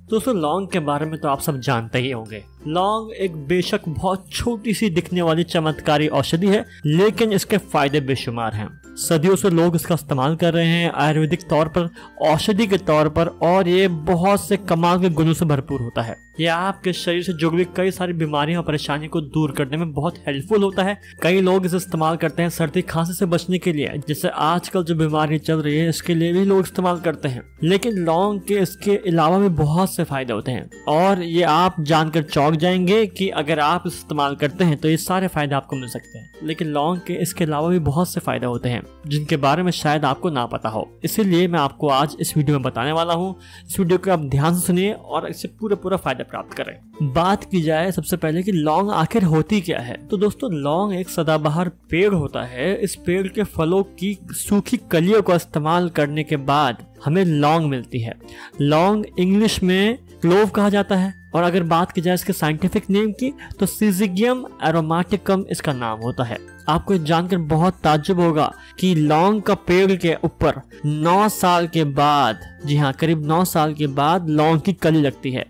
दोस्तों लौंग के बारे में तो आप सब जानते ही होंगे। लौंग एक बेशक बहुत छोटी सी दिखने वाली चमत्कारी औषधि है, लेकिन इसके फायदे बेशुमार हैं। सदियों से लोग इसका इस्तेमाल कर रहे हैं आयुर्वेदिक तौर पर, औषधि के तौर पर, और ये बहुत से कमाल के गुणों से भरपूर होता है। ये आपके शरीर से जुड़ी हुई कई सारी बीमारियों और परेशानियों को दूर करने में बहुत हेल्पफुल होता है। कई लोग इसे इस्तेमाल करते हैं सर्दी खांसी से बचने के लिए, जिससे आजकल जो बीमारी चल रही है इसके लिए भी लोग इस्तेमाल करते हैं। लेकिन लौंग के इसके अलावा भी बहुत से फायदे होते हैं, और ये आप जानकर चौंक जाएंगे कि अगर आप इस्तेमाल करते हैं तो ये सारे फायदे आपको मिल सकते हैं। लेकिन लौंग के इसके अलावा भी बहुत से फायदे होते हैं जिनके बारे में शायद आपको ना पता हो, इसीलिए मैं आपको आज इस वीडियो में बताने वाला हूँ। इस वीडियो को आप ध्यान से सुनिए और इससे पूरा फायदा प्राप्त करें। बात की जाए सबसे पहले कि लौंग आखिर होती क्या है, तो दोस्तों लौंग एक सदाबहार पेड़ होता है। इस पेड़ के फलों की सूखी कलियों का इस्तेमाल करने के बाद हमें लौंग मिलती है। लौंग इंग्लिश में क्लोव कहा जाता है, और अगर बात की जाए इसके साइंटिफिक नेम की तो सिजिगियम एरोमेटिकम इसका नाम होता है। आपको जानकर बहुत ताज्जुब होगा कि लौंग का पेड़ के ऊपर 9 साल के बाद, जी हाँ करीब 9 साल के बाद लौंग की कली लगती है,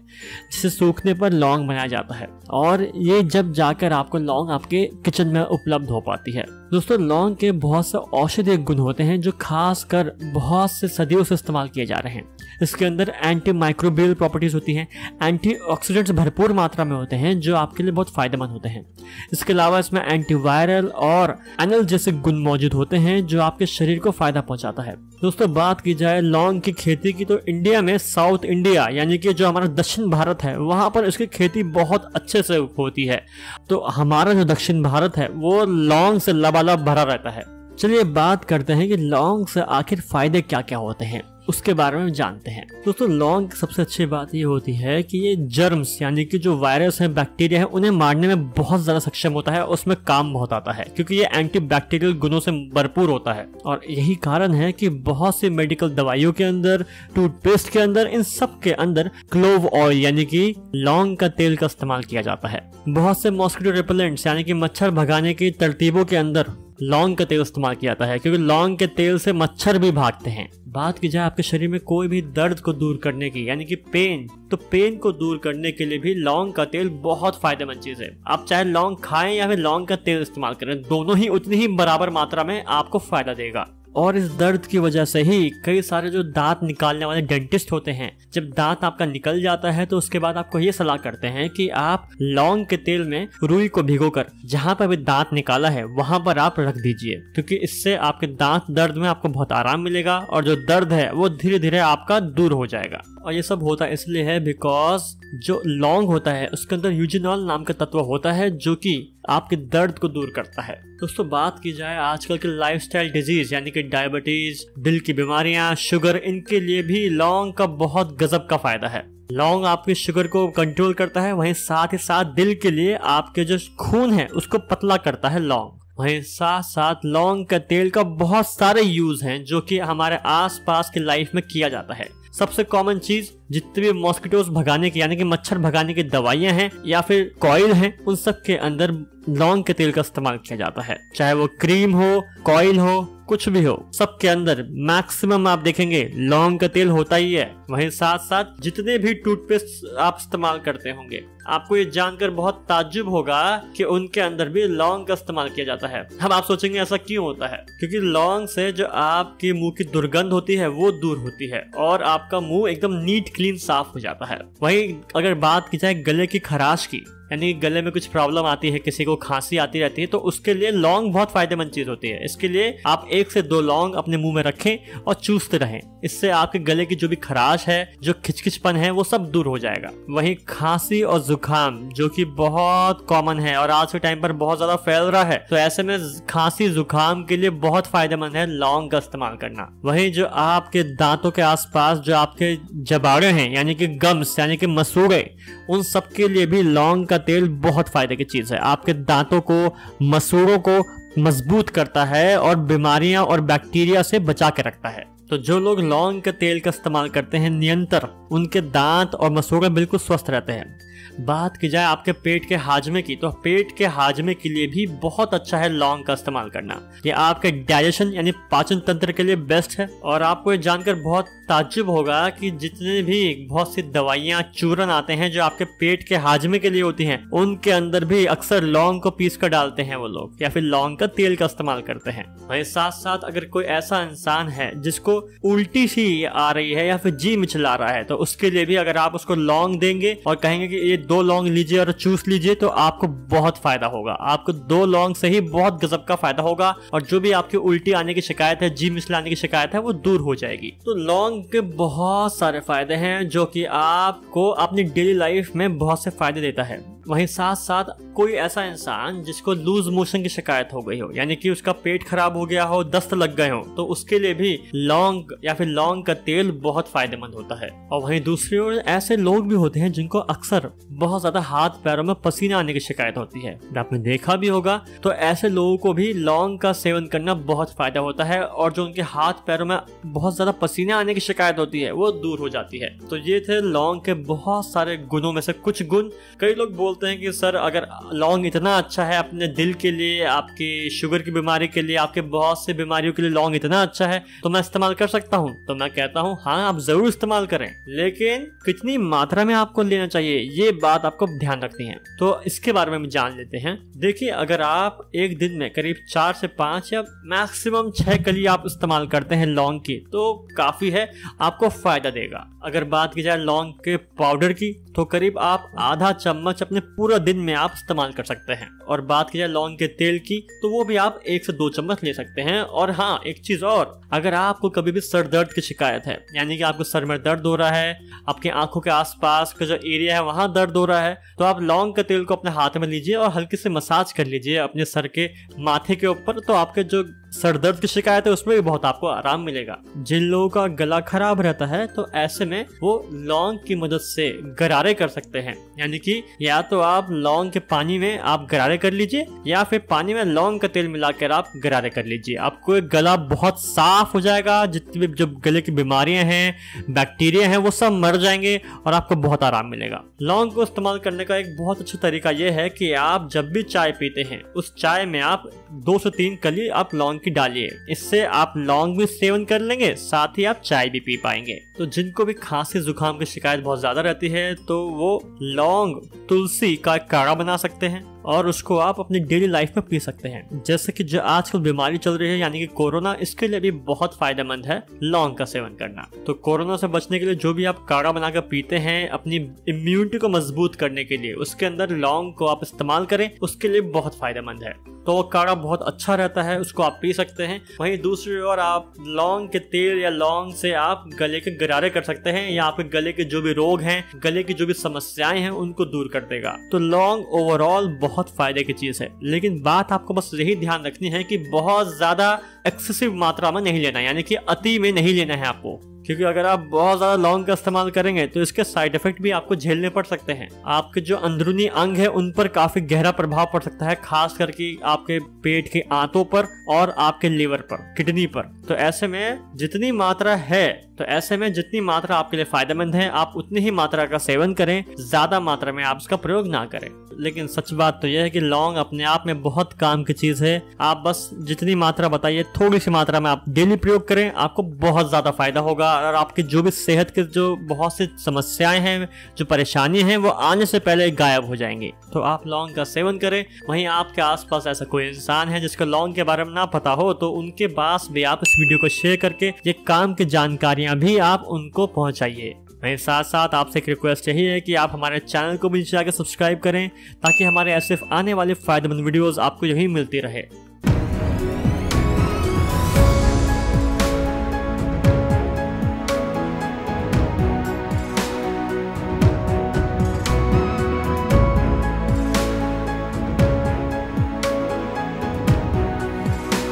जिसे सूखने पर लौंग बनाया जाता है, और ये जब जाकर आपको लौंग आपके किचन में उपलब्ध हो पाती है। दोस्तों लौंग के बहुत से औषधीय गुण होते हैं जो खासकर बहुत से सदियों से इस्तेमाल किए जा रहे हैं। इसके अंदर एंटी माइक्रोबियल प्रॉपर्टीज होती हैं, एंटीऑक्सीडेंट्स भरपूर मात्रा में होते हैं जो आपके लिए बहुत फायदेमंद होते हैं। इसके अलावा इसमें एंटीवायरल और एनाल्जेसिक गुण मौजूद होते हैं जो आपके शरीर को फायदा पहुंचाता है। दोस्तों बात की जाए लौंग की खेती की तो इंडिया में साउथ इंडिया यानी कि जो हमारा दक्षिण भारत है वहां पर इसकी खेती बहुत अच्छे से होती है। तो हमारा जो दक्षिण भारत है वो लौंग से लबालब भरा रहता है। चलिए बात करते हैं कि लौंग से आखिर फायदे क्या क्या होते हैं, उसके बारे में जानते हैं। दोस्तों लौंग की सबसे अच्छी बात ये होती है कि ये जर्म्स यानी कि जो वायरस है, बैक्टीरिया है, उन्हें मारने में बहुत ज्यादा सक्षम होता है, उसमें काम बहुत आता है क्योंकि ये एंटी बैक्टीरियल गुणों से भरपूर होता है। और यही कारण है कि बहुत सी मेडिकल दवाइयों के अंदर, टूथपेस्ट के अंदर, इन सब के अंदर क्लोव ऑयल यानी कि लौंग का तेल का इस्तेमाल किया जाता है। बहुत से मॉस्किटो रिपेलेंट्स यानी कि मच्छर भगाने की तरतीबों के अंदर लौंग का तेल इस्तेमाल किया जाता है, क्योंकि लौंग के तेल से मच्छर भी भागते हैं। बात की जाए आपके शरीर में कोई भी दर्द को दूर करने की यानी कि पेन, तो पेन को दूर करने के लिए भी लौंग का तेल बहुत फायदेमंद चीज है। आप चाहे लौंग खाएं या फिर लौंग का तेल इस्तेमाल करें, दोनों ही उतनी ही बराबर मात्रा में आपको फायदा देगा। और इस दर्द की वजह से ही कई सारे जो दांत निकालने वाले डेंटिस्ट होते हैं, जब दांत आपका निकल जाता है तो उसके बाद आपको ये सलाह करते हैं कि आप लौंग के तेल में रुई को भिगोकर जहां पर भी दांत निकाला है वहां पर आप रख दीजिए, क्योंकि इससे आपके दांत दर्द में आपको बहुत आराम मिलेगा और जो दर्द है वो धीरे धीरे आपका दूर हो जाएगा। और ये सब होता इसलिए है बिकॉज जो लौंग होता है उसके अंदर यूजिनॉल नाम का तत्व होता है जो कि आपके दर्द को दूर करता है। दोस्तों बात की जाए आजकल के लाइफस्टाइल डिजीज यानी कि डायबिटीज, दिल की बीमारियां, शुगर, इनके लिए भी लौंग का बहुत गजब का फायदा है। लौंग आपके शुगर को कंट्रोल करता है, वहीं साथ ही साथ दिल के लिए आपके जो खून है उसको पतला करता है लौंग। वहीं साथ साथ लौंग का तेल का बहुत सारे यूज हैं जो कि हमारे आसपास की लाइफ में किया जाता है। सबसे कॉमन चीज जितने भी मॉस्किटोज भगाने की यानी कि मच्छर भगाने की दवाइयां हैं या फिर कॉइल हैं, उन सब के अंदर लौंग के तेल का इस्तेमाल किया जाता है। चाहे वो क्रीम हो, कॉइल हो, कुछ भी हो, सबके अंदर मैक्सिमम आप देखेंगे लौंग का तेल होता ही है। वहीं साथ साथ जितने भी टूथपेस्ट आप इस्तेमाल करते होंगे, आपको ये जानकर बहुत ताज्जुब होगा कि उनके अंदर भी लौंग का इस्तेमाल किया जाता है। हम आप सोचेंगे ऐसा क्यों होता है, क्योंकि लौंग से जो आपके मुंह की दुर्गंध होती है वो दूर होती है और आपका मुंह एकदम नीट क्लीन साफ हो जाता है। वहीं अगर बात की जाए गले की खराश की, यानी गले में कुछ प्रॉब्लम आती है, किसी को खांसी आती रहती है, तो उसके लिए लौंग बहुत फायदेमंद चीज होती है। इसके लिए आप 1 से 2 लौंग अपने मुंह में रखें और चूसते रहें, इससे आपके गले की जो भी खराश है, जो खिचखिचपन है, वो सब दूर हो जाएगा। वहीं खांसी और जुकाम जो कि बहुत कॉमन है और आज के टाइम पर बहुत ज्यादा फैल रहा है, तो ऐसे में खांसी जुकाम के लिए बहुत फायदेमंद है लौंग का इस्तेमाल करना। वहीं जो आपके दांतों के आसपास जो आपके जबाड़े हैं यानी कि गम्स यानी कि मसूड़े, उन सब के लिए भी लौंग का तेल बहुत फायदे की चीज है। आपके दांतों को, मसूड़ों को मजबूत करता है और बीमारियां और बैक्टीरिया से बचा के रखता है। तो जो लोग लौंग के तेल का इस्तेमाल करते हैं निरंतर, उनके दांत और मसूड़े बिल्कुल स्वस्थ रहते हैं। बात की जाए आपके पेट के हाजमे की, तो पेट के हाजमे के लिए भी बहुत अच्छा है लौंग का इस्तेमाल करना। ये आपके डाइजेशन यानी पाचन तंत्र के लिए बेस्ट है। और आपको ये जानकर बहुत ताज्जुब होगा कि जितने भी बहुत सी दवाइयाँ, चूरन आते हैं जो आपके पेट के हाजमे के लिए होती हैं, उनके अंदर भी अक्सर लौंग को पीस कर डालते हैं वो लोग, या फिर लौंग का तेल का इस्तेमाल करते हैं। वहीं साथ साथ अगर कोई ऐसा इंसान है जिसको उल्टी सी आ रही है या फिर जी मिचला रहा है, तो उसके लिए भी अगर आप उसको लौंग देंगे और कहेंगे कि ये 2 लौंग लीजिए और चूस लीजिए, तो आपको बहुत फायदा होगा। आपको 2 लौंग से ही बहुत गजब का फायदा होगा और जो भी आपकी उल्टी आने की शिकायत है, जी मिचलाने की शिकायत है, वो दूर हो जाएगी। तो लौंग के बहुत सारे फायदे हैं जो कि आपको अपनी डेली लाइफ में बहुत से फायदे देता है। वहीं साथ साथ कोई ऐसा इंसान जिसको लूज मोशन की शिकायत हो गई हो, यानी कि उसका पेट खराब हो गया हो, दस्त लग गए हो, तो उसके लिए भी लौंग या फिर लौंग का तेल बहुत फायदेमंद होता है। और वहीं दूसरी ओर ऐसे लोग भी होते हैं जिनको अक्सर बहुत ज्यादा हाथ पैरों में पसीना आने की शिकायत होती है, आपने देखा भी होगा। तो ऐसे लोगों को भी लौंग का सेवन करना बहुत फायदा होता है और जो उनके हाथ पैरों में बहुत ज्यादा पसीना आने की शिकायत होती है वो दूर हो जाती है। तो ये थे लौंग के बहुत सारे गुणों में से कुछ गुण। कई लोग बोलते हैं कि सर अगर लौंग इतना अच्छा है अपने दिल के लिए, आपकी शुगर की बीमारी के लिए, आपके बहुत से बीमारियों के लिए लौंग इतना अच्छा है, तो मैं इस्तेमाल कर सकता हूँ। तो मैं कहता हूँ हाँ, आप जरूर इस्तेमाल करें, लेकिन कितनी मात्रा में आपको लेना चाहिए ये बात आपको ध्यान रखनी है। तो इसके बारे में जान लेते हैं। देखिए, अगर आप एक दिन में करीब 4 से 5 या मैक्सिमम 6 कली आप इस्तेमाल करते हैं लौंग की, तो काफी है, आपको फायदा देगा। अगर बात की जाए लौंग के पाउडर की, तो करीब आप आधा चम्मच अपने पूरा दिन में आप इस्तेमाल कर सकते हैं। और बात की जाए लौंग के तेल की, तो वो भी आप 1 से 2 चम्मच ले सकते हैं। और हाँ, एक चीज और, अगर आपको कभी भी सर दर्द की शिकायत है, यानी कि आपको सर में दर्द हो रहा है, आपकी आंखों के आसपास का जो एरिया है वहां दर्द हो रहा है, तो आप लौंग के तेल को अपने हाथ में लीजिए और हल्के से मसाज कर लीजिए अपने सर के माथे के ऊपर, तो आपके जो सर दर्द की शिकायत है उसमें भी बहुत आपको आराम मिलेगा। जिन लोगों का गला खराब रहता है, तो ऐसे में वो लौंग की मदद से गरारे कर सकते हैं, यानी कि या तो आप लौंग के पानी में आप गरारे कर लीजिए या फिर पानी में लौंग का तेल मिलाकर आप गरारे कर लीजिए। आपको गला बहुत साफ हो जाएगा, जितनी भी जो गले की बीमारियां हैं, बैक्टीरिया हैं, वो सब मर जाएंगे और आपको बहुत आराम मिलेगा। लौंग को इस्तेमाल करने का एक बहुत अच्छा तरीका यह है कि आप जब भी चाय पीते हैं, उस चाय में आप 2 से 3 कली आप लौंग की डालिए। इससे आप लौंग भी सेवन कर लेंगे, साथ ही आप चाय भी पी पाएंगे। तो जिनको भी खांसी जुकाम की शिकायत बहुत ज्यादा रहती है, तो वो लौंग तुलसी का काढ़ा बना सकते हैं और उसको आप अपनी डेली लाइफ में पी सकते हैं। जैसे कि जो आजकल बीमारी चल रही है यानी कि कोरोना, इसके लिए भी बहुत फायदेमंद है लौंग का सेवन करना। तो कोरोना से बचने के लिए जो भी आप काढ़ा बनाकर पीते हैं अपनी इम्यूनिटी को मजबूत करने के लिए, उसके अंदर लौंग को आप इस्तेमाल करें, उसके लिए बहुत फायदेमंद है। तो वो काढ़ा बहुत अच्छा रहता है, उसको आप पी सकते हैं। वहीं दूसरी ओर आप लौंग के तेल या लौंग से आप गले के गरारे कर सकते हैं, या आपके गले के जो भी रोग हैं, गले की जो भी समस्याएं हैं, उनको दूर कर देगा। तो लौंग ओवरऑल बहुत फायदे की चीज है, लेकिन बात आपको बस यही ध्यान रखनी है कि बहुत ज्यादा एक्सेसिव मात्रा में नहीं लेना, यानी कि अति में नहीं लेना है आपको, क्योंकि अगर आप बहुत ज्यादा लौंग का इस्तेमाल करेंगे तो इसके साइड इफेक्ट भी आपको झेलने पड़ सकते हैं। आपके जो अंदरूनी अंग है उन पर काफी गहरा प्रभाव पड़ सकता है, खास करके आपके पेट के आंतों पर और आपके लीवर पर, किडनी पर। तो ऐसे में जितनी मात्रा है, तो ऐसे में जितनी मात्रा आपके लिए फायदेमंद है, आप उतनी ही मात्रा का सेवन करें, ज्यादा मात्रा में आप इसका प्रयोग ना करें। लेकिन सच बात तो यह है कि लौंग अपने आप में बहुत काम की चीज है। आप बस जितनी मात्रा बताइए, थोड़ी सी मात्रा में आप डेली प्रयोग करें, आपको बहुत ज्यादा फायदा होगा और आपकी जो भी सेहत के जो बहुत सी समस्याएं हैं, जो परेशानी हैं, वो आने से पहले गायब हो जाएंगी। तो आप लौंग का सेवन करें। वहीं आपके आसपास ऐसा कोई इंसान है जिसको लौंग के बारे में ना पता हो, तो उनके पास भी आप इस वीडियो को शेयर करके ये काम की जानकारियां भी आप उनको पहुंचाइए। वहीं साथ साथ आपसे एक रिक्वेस्ट यही है कि आप हमारे चैनल को भी नीचे आकर सब्सक्राइब करें, ताकि हमारे ऐसे आने वाले फायदेमंद वीडियोस आपको यही मिलती रहे।